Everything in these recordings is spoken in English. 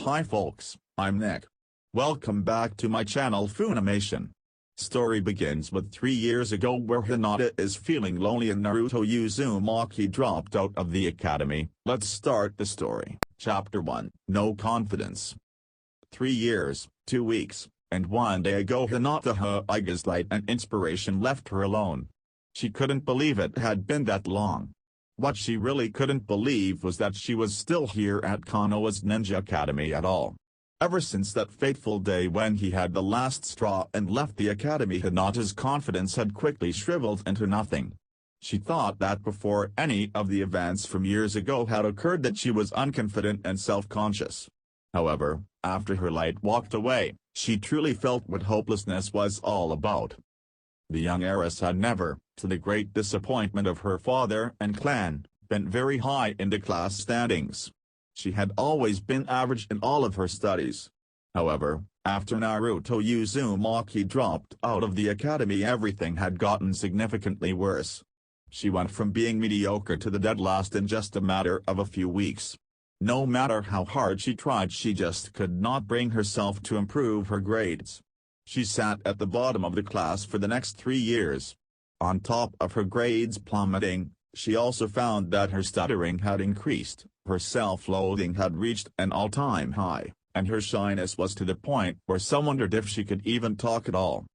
Hi folks, I'm Nick. Welcome back to my channel Funimation. Story begins with 3 years ago where Hinata is feeling lonely and Naruto Uzumaki dropped out of the academy. Let's start the story. Chapter 1, No Confidence. 3 years, 2 weeks, and 1 day ago Hinata Huyga's light and inspiration left her alone. She couldn't believe it had been that long. What she really couldn't believe was that she was still here at Konoha's Ninja Academy at all. Ever since that fateful day when he had the last straw and left the academy, Hinata's confidence had quickly shriveled into nothing. She thought that before any of the events from years ago had occurred that she was unconfident and self-conscious. However, after her light walked away, she truly felt what hopelessness was all about. The young heiress had never, to the great disappointment of her father and clan, been very high in the class standings. She had always been average in all of her studies. However, after Naruto Uzumaki dropped out of the academy, everything had gotten significantly worse. She went from being mediocre to the dead last in just a matter of a few weeks. No matter how hard she tried, she just could not bring herself to improve her grades. She sat at the bottom of the class for the next 3 years. On top of her grades plummeting, she also found that her stuttering had increased, her self-loathing had reached an all-time high, and her shyness was to the point where some wondered if she could even talk at all.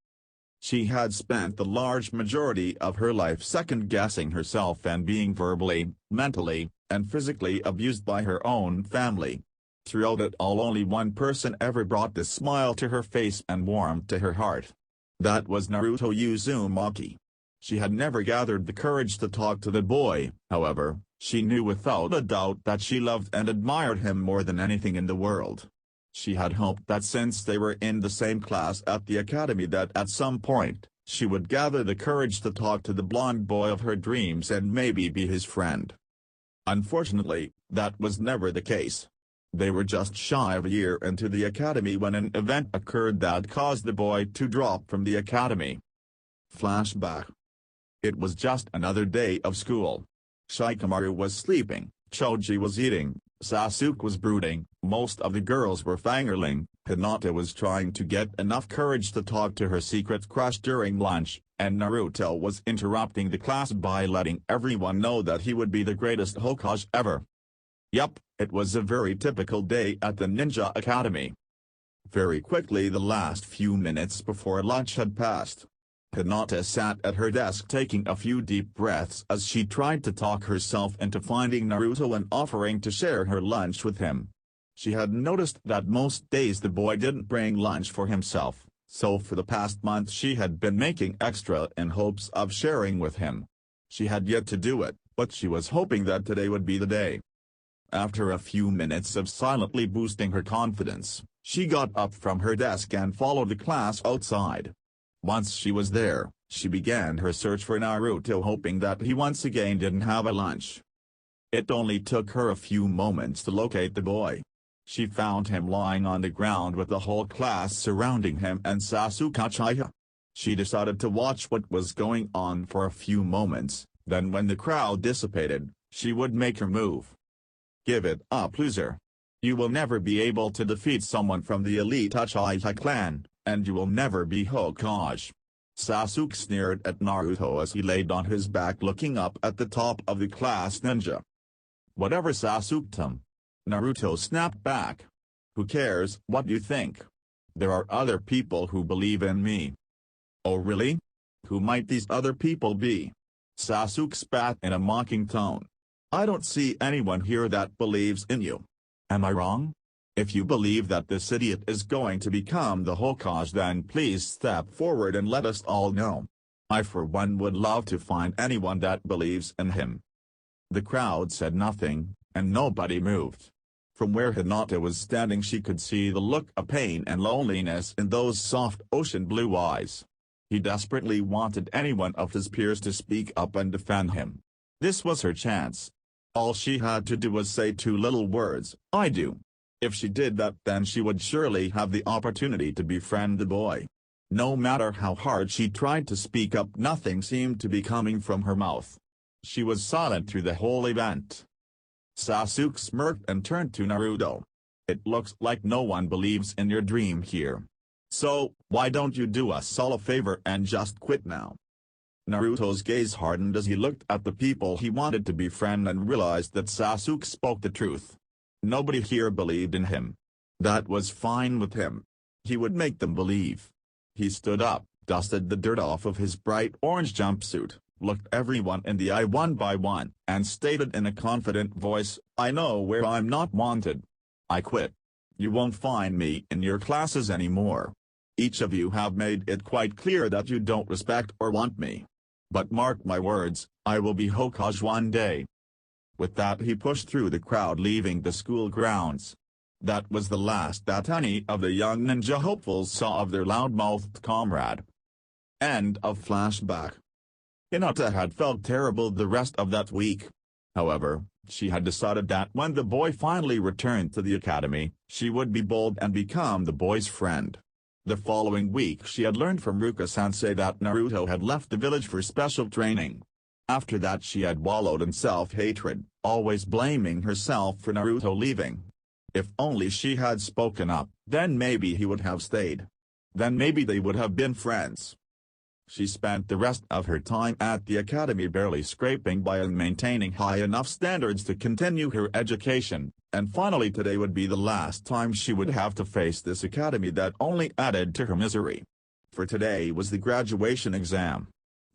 She had spent the large majority of her life second-guessing herself and being verbally, mentally, and physically abused by her own family. Throughout it all, only one person ever brought the smile to her face and warmth to her heart. That was Naruto Uzumaki. She had never gathered the courage to talk to the boy, however, she knew without a doubt that she loved and admired him more than anything in the world. She had hoped that since they were in the same class at the academy that at some point, she would gather the courage to talk to the blonde boy of her dreams and maybe be his friend. Unfortunately, that was never the case. They were just shy of a year into the academy when an event occurred that caused the boy to drop from the academy. Flashback. It was just another day of school. Shikamaru was sleeping, Choji was eating, Sasuke was brooding, most of the girls were fangirling, Hinata was trying to get enough courage to talk to her secret crush during lunch, and Naruto was interrupting the class by letting everyone know that he would be the greatest Hokage ever. Yup, it was a very typical day at the Ninja Academy. Very quickly the last few minutes before lunch had passed. Hinata sat at her desk taking a few deep breaths as she tried to talk herself into finding Naruto and offering to share her lunch with him. She had noticed that most days the boy didn't bring lunch for himself, so for the past month she had been making extra in hopes of sharing with him. She had yet to do it, but she was hoping that today would be the day. After a few minutes of silently boosting her confidence, she got up from her desk and followed the class outside. Once she was there, she began her search for Naruto, hoping that he once again didn't have a lunch. It only took her a few moments to locate the boy. She found him lying on the ground with the whole class surrounding him and Sasuke. She decided to watch what was going on for a few moments, then when the crowd dissipated, she would make her move. Give it up, loser. You will never be able to defeat someone from the elite Uchiha clan, and you will never be Hokage. Sasuke sneered at Naruto as he laid on his back looking up at the top of the class ninja. Whatever, Sasuke. Naruto snapped back. Who cares what you think? There are other people who believe in me. Oh really? Who might these other people be? Sasuke spat in a mocking tone. I don't see anyone here that believes in you. Am I wrong? If you believe that this idiot is going to become the Hokage, then please step forward and let us all know. I for one would love to find anyone that believes in him. The crowd said nothing, and nobody moved. From where Hinata was standing she could see the look of pain and loneliness in those soft ocean blue eyes. He desperately wanted anyone of his peers to speak up and defend him. This was her chance. All she had to do was say 2 little words, I do. If she did that, then she would surely have the opportunity to befriend the boy. No matter how hard she tried to speak up, nothing seemed to be coming from her mouth. She was silent through the whole event. Sasuke smirked and turned to Naruto. It looks like no one believes in your dream here. So, why don't you do us all a favor and just quit now?" Naruto's gaze hardened as he looked at the people he wanted to befriend and realized that Sasuke spoke the truth. Nobody here believed in him. That was fine with him. He would make them believe. He stood up, dusted the dirt off of his bright orange jumpsuit, looked everyone in the eye one by one, and stated in a confident voice, "I know where I'm not wanted. I quit. You won't find me in your classes anymore. Each of you have made it quite clear that you don't respect or want me. But mark my words, I will be Hokage one day." With that he pushed through the crowd leaving the school grounds. That was the last that any of the young ninja hopefuls saw of their loud-mouthed comrade. End of flashback. Hinata had felt terrible the rest of that week. However, she had decided that when the boy finally returned to the academy, she would be bold and become the boy's friend. The following week she had learned from Ruka-sensei that Naruto had left the village for special training. After that she had wallowed in self-hatred, always blaming herself for Naruto leaving. If only she had spoken up, then maybe he would have stayed. Then maybe they would have been friends. She spent the rest of her time at the academy barely scraping by and maintaining high enough standards to continue her education, and finally today would be the last time she would have to face this academy that only added to her misery. For today was the graduation exam.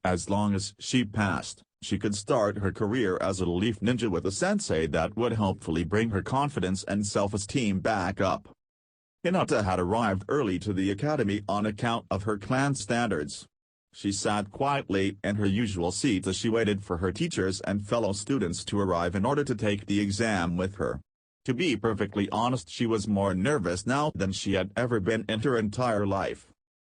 As long as she passed, she could start her career as a leaf ninja with a sensei that would hopefully bring her confidence and self-esteem back up. Hinata had arrived early to the academy on account of her clan standards. She sat quietly in her usual seat as she waited for her teachers and fellow students to arrive in order to take the exam with her. To be perfectly honest, she was more nervous now than she had ever been in her entire life.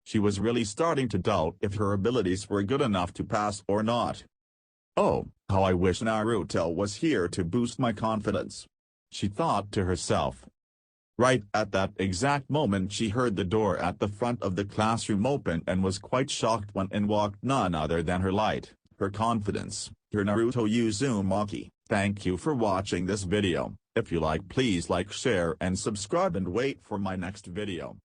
She was really starting to doubt if her abilities were good enough to pass or not. "Oh, how I wish Naruto was here to boost my confidence," she thought to herself. Right at that exact moment she heard the door at the front of the classroom open and was quite shocked when in walked none other than her light, her confidence, her Naruto Uzumaki. Thank you for watching this video. If you like, please like, share and subscribe and wait for my next video.